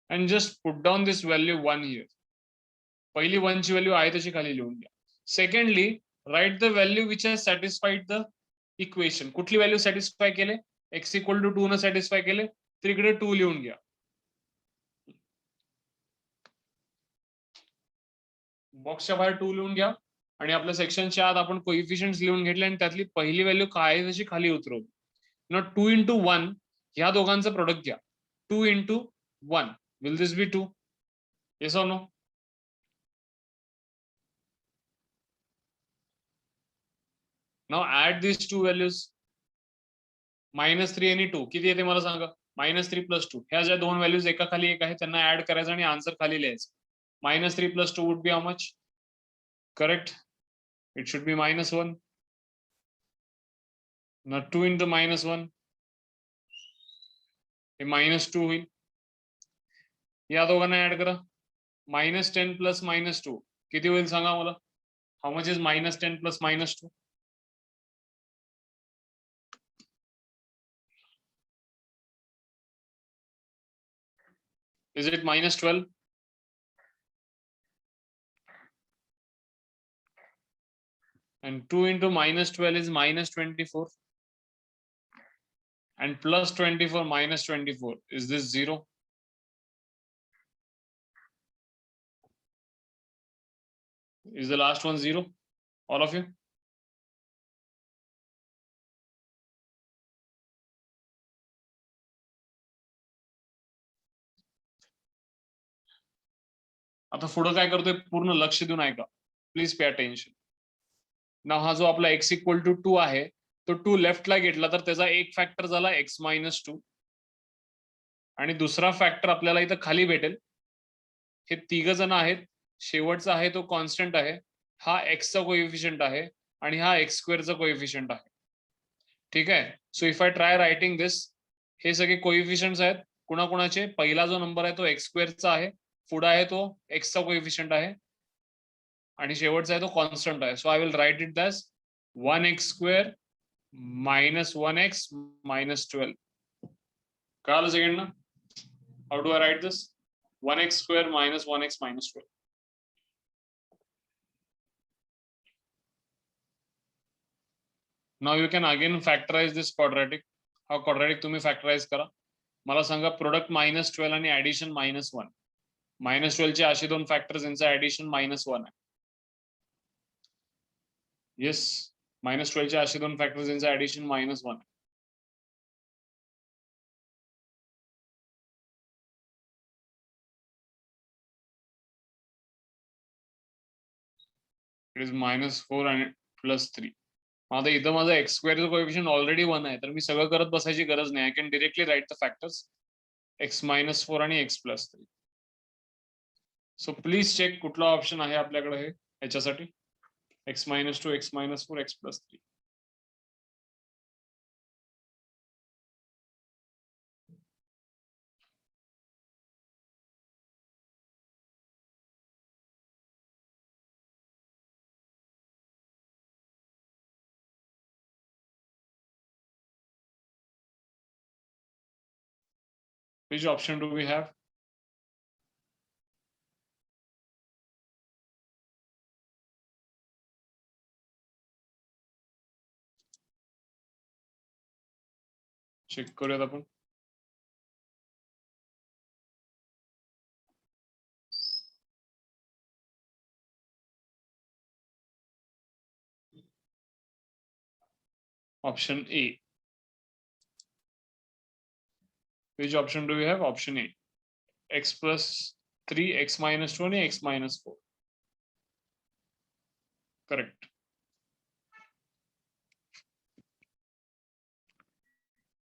and just put down this value 1 here. पहिली 1 ची व्हॅल्यू आहे तशी खाली लिहून घ्या. Secondly write the value which has satisfied the equation. कुठली व्हॅल्यू सॅटिस्फाय केले? x equal to 2 न सॅटिस्फाय केले तर इकडे 2 लिहून घ्या. बॉक्सच्या बाहेर 2 लिहून घ्या आणि आपल्या सेक्शनच्या आत आपण कोएफिशियंट्स लिहून घेतले आणि त्यातली पहिली व्हॅल्यू काय आहे तशी खाली उतरवली. ना 2 into 1 ह्या दोघांचं प्रोडक्ट घ्या. 2 into 1 will this be 2? Yes or no? Now add these two values. -3 आणि 2 किती येते मला सांगा? -3 plus 2. ह्या ज्या दोन व्हॅल्यूज एका खाली एक आहे त्यांना ऍड करायचं आणि आन्सर खाली लिहायचं. -3 plus 2 would be how much? Correct? It should be -1. Now 2 into -1 हे -2 होईल. या दोघांना ऍड करा. -10 plus -2 किती होईल सांगा मला? How much is -10 plus -2? Is it -12? And 2 into -12 is -24. And plus 24 minus 24. Is this 0? Is the last one 0? All of you? आता पुढे काय करतोय पूर्ण लक्ष देऊन ऐका. Please pay attention. नाव हा जो आपला x इक्वल टू 2 आहे तो 2 लेफ्टला घेतला तर त्याचा एक फॅक्टर झाला x - 2 आणि दुसरा फॅक्टर आपल्याला इथं खाली भेटेल. हे तिघ जण आहेत. शेवटचा आहे तो कॉन्स्टंट आहे. हा x चा कोएफिशियंट आहे आणि हा x² चा कोएफिशियंट आहे. ठीक आहे. So if I try writing this, हे सगळे कोएफिशियंट्स आहेत. कुणाकुणाचे? पहिला जो नंबर आहे तो x² चा आहे, पुढे आहे तो x चा कोएफिशियंट आहे आणि शेवटचा आहे तो कॉन्स्टंट आहे. So I will write it as 1x² minus 1x minus 12. कळालं सगळ्यांना? How do I write this? 1x² minus 1x minus 12. Now you can again factorize this quadratic. हा quadratic तुम्ही factorize करा. मला सांगा प्रोडक्ट -12 आणि ऍडिशन -1. -12 चे असे दोन फॅक्टर्स यांचं ऍडिशन -1 आहे. येस, -12 चे असे दोन फॅक्टर्स यांचं ऍडिशन -1 आहे. It is -4 and +3. आता इथं माझा एक्स स्क्वेअरचं कोएफिशियंट ऑलरेडी 1 आहे, तर मी सगळं करत बसायची गरज नाही. I can directly write the factors x-4 आणि x+3. सो प्लीज चेक कुठला ऑप्शन आहे आपल्याकडे हे याच्यासाठी x-2, x-4, x+3. Which option do we have? Check करूयात आपण. Option A. Which option do we have? Option A. x+3, x-2 and x-4. Correct.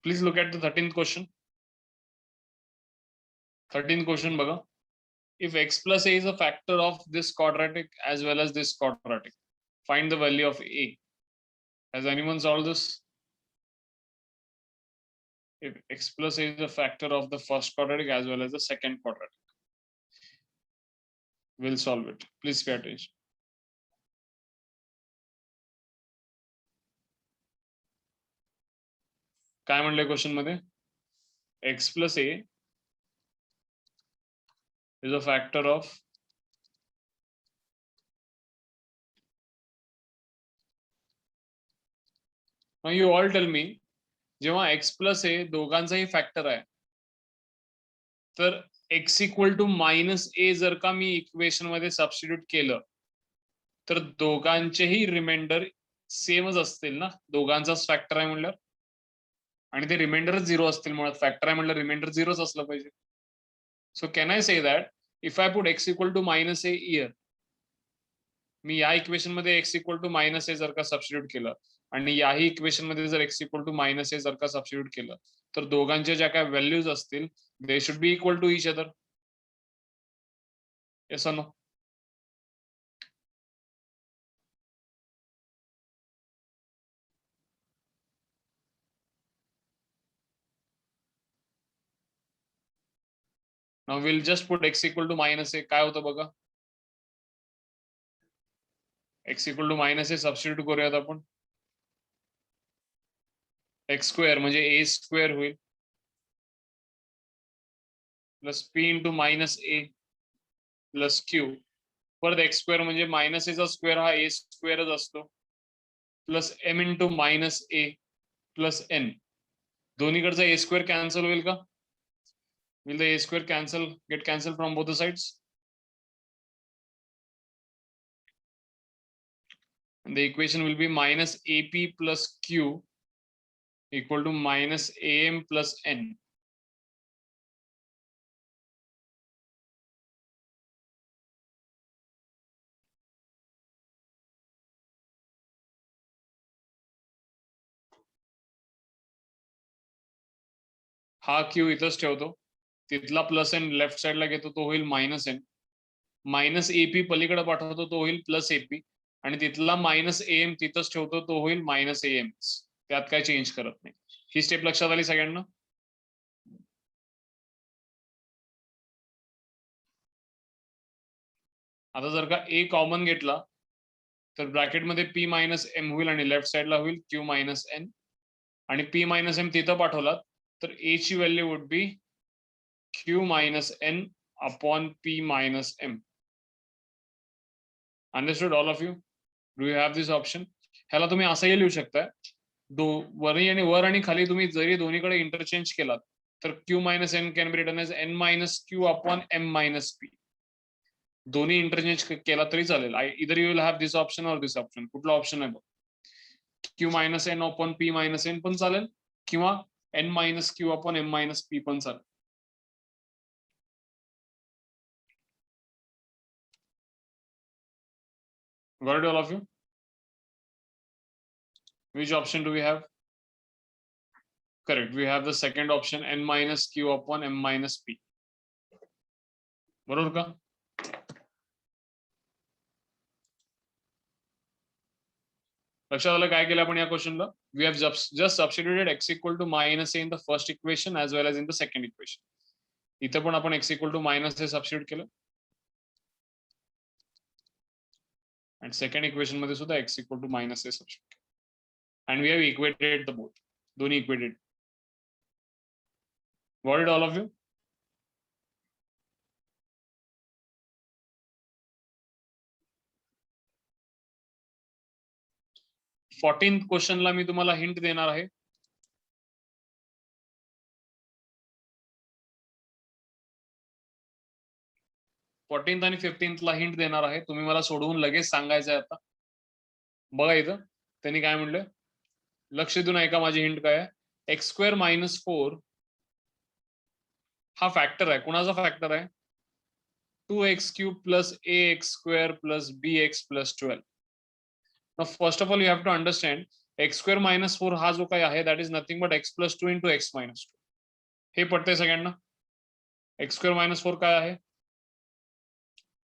Please look at the 13th question. 13th question baga. If x plus a is a factor of this quadratic as well as this quadratic, find the value of a. Has anyone solved this? If x plus a is a factor of the first quadratic as well as the second quadratic, we'll solve it. Please pay attention. काय म्हणले question मध्ये? X plus a is a factor of now you all tell me जेव्हा x plus a दोघांचाही factor आहे तर x equal to -a जर का मी equation मध्ये सबस्टिट्यूट केलं तर दोघांचेही रिमाइंडर सेमच असतील ना, दोघांचाच फॅक्टर आहे म्हणल्यावर, आणि ते रिमाइंडर 0 असतील. मुळात फॅक्टर आहे म्हणल्यावर रिमाइंडर 0च असलं पाहिजे. सो can I say that if I put x equal to -a here, मी या इक्वेशन मध्ये x इक्वल टू -a जर का सबस्टिट्यूट केलं आणि याही इक्वेशन मध्ये जर x इक्वल टू -a जर का सबस्टिट्यूट केलं तर दोघांच्या ज्या काय व्हॅल्यूज असतील they should be equal to each other. Yes or no? Now will just put x equal to -a. काय होतं बघा, x equal to -a substitute करूयात आपण. x स्क्वेअर म्हणजे a स्क्वेअर होईल plus p into -a plus q. परत x square म्हणजे -a चा स्क्वेअर हा a स्क्वेअरच असतो plus m into -a plus n. दोन्हीकडचा a स्क्वेअर कॅन्सल होईल का? Will the a square get cancelled from both the sides? And the equation will be -ap plus q equal to -am plus n. हा q इथंच ठेवतो, तिथला plus N left साइडला घेतो तो होईल -n. -ap पलीकडे पाठवतो तो होईल +ap आणि तिथला -am तिथंच ठेवतो तो होईल -am. त्यात काय चेंज करत नाही. ही स्टेप लक्षात आली सगळ्यांना? आता जर का a कॉमन घेतला तर ब्रॅकेट मध्ये p - m होईल आणि लेफ्ट साइडला होईल q - n आणि p - m तिथं पाठवलात तर a ची value would be q - n upon p - m. Understood all of you? Do you have this option? ह्याला तुम्ही असंही लिहू शकता, वर आणि खाली तुम्ही जरी दोन्हीकडे इंटरचेंज केलात तर q - n can be written as n - q upon m - p. दोन्ही इंटरचेंज केला तरी चालेल. इधर you will have this option और दिस ऑप्शन. कुठला ऑप्शन आहे बघ? q - n upon p - n पण चालेल किंवा n - q upon m - p पण चालेल. Got it all of you? Which option do we have? Correct. We have the second option, n minus q upon m minus p. बरोबर का? लक्षात आलं काय केलं आपण या क्वेश्चनला? We have just substituted x equal to minus a in the first equation as well as in the second equation. इथे पण आपण x equal to minus a substitute केलं. आणि सेकंड इक्वेशन मध्ये सुद्धा x equal to minus a substitute केलं. And we have equated the both. दोन्ही equated. Got it, all of you? फोर्टीन्थ क्वेश्चनला मी तुम्हाला हिंट देणार आहे. फोर्टीन्थ आणि 15th ला हिंट देणार आहे. तुम्ही मला सोडवून लगेच सांगायचं आहे आता. बघा इथं त्यांनी काय म्हणलं, लक्ष देऊन ऐका माझी हिंट काय आहे. एक्स स्क्वेअर मायनस 4 हा फॅक्टर आहे. कुणाचा फॅक्टर आहे? 2x cube plus ax square plus bx plus 12. Now first of all you have to understand x square minus 4 हा जो काही आहे that is nothing but x plus 2 into x minus 2. हे पडतंय सगळ्यांना? x square minus 4 काय आहे?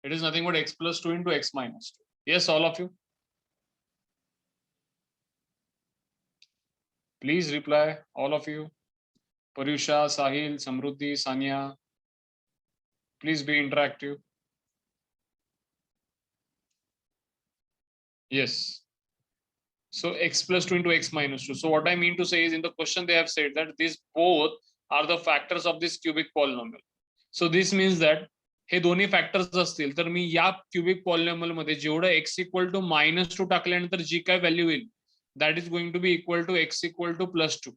It is nothing but x plus 2 into x minus 2. Yes, all of you. Please reply, all of you. Parusha, Sahil, Samruddhi, Sania. Please be interactive. Yes. So x plus 2 into x minus 2. So what I mean to say is in the question they have said that these both are the factors of this cubic polynomial. So this means that हे दोन्ही factors असतील तर मी या cubic polynomial मध्ये जेवढं x equal to minus 2 टाकल्यानंतर जी काय value येईल that is going to be equal to x equal to plus 2.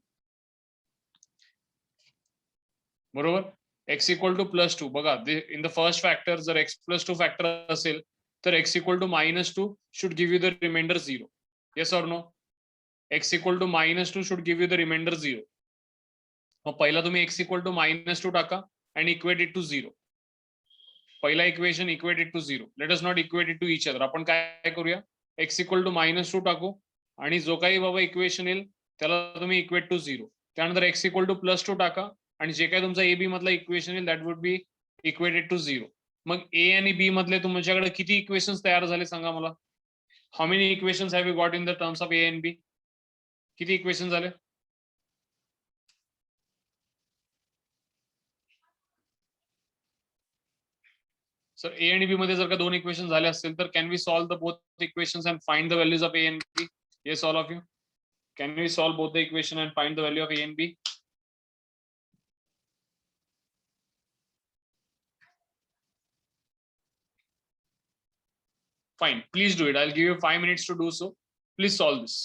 बरोबर? x equal to plus 2. बघा इन द फर्स्ट फॅक्टर जर x प्लस 2 फॅक्टर असेल तर x equal to minus 2 should give you the remainder 0. Yes or no? x equal to minus 2 should give you the remainder 0. मग पहिला तुम्ही x equal to minus 2 टाका and equate it to 0. पहिला equation equate it to 0. Let us not equate it to each other. आपण काय करूया? x equal to minus 2 टाकू आणि जो काही बाबा इक्वेशन येईल त्याला तुम्ही equate to 0. त्यानंतर x equal to plus 2 टाका आणि जे काही तुमचा ab मधला इक्वेशन येईल that would be equated to 0. Mug a आणि b मधले तुमच्याकडे किती इक्वेशन्स तयार झाले सांगा मला? How many equations have you got in the terms of a and b? किती इक्वेशन झाले? सर a आणि b मध्ये जर का दोन इक्वेशन झाले असतील तर can we solve the both equations and find the values of a and b? Yes, all of you. Can we solve both the equation and find the value of a and b? Fine, please do it. I'll give you 5 minutes to do so. Please solve this.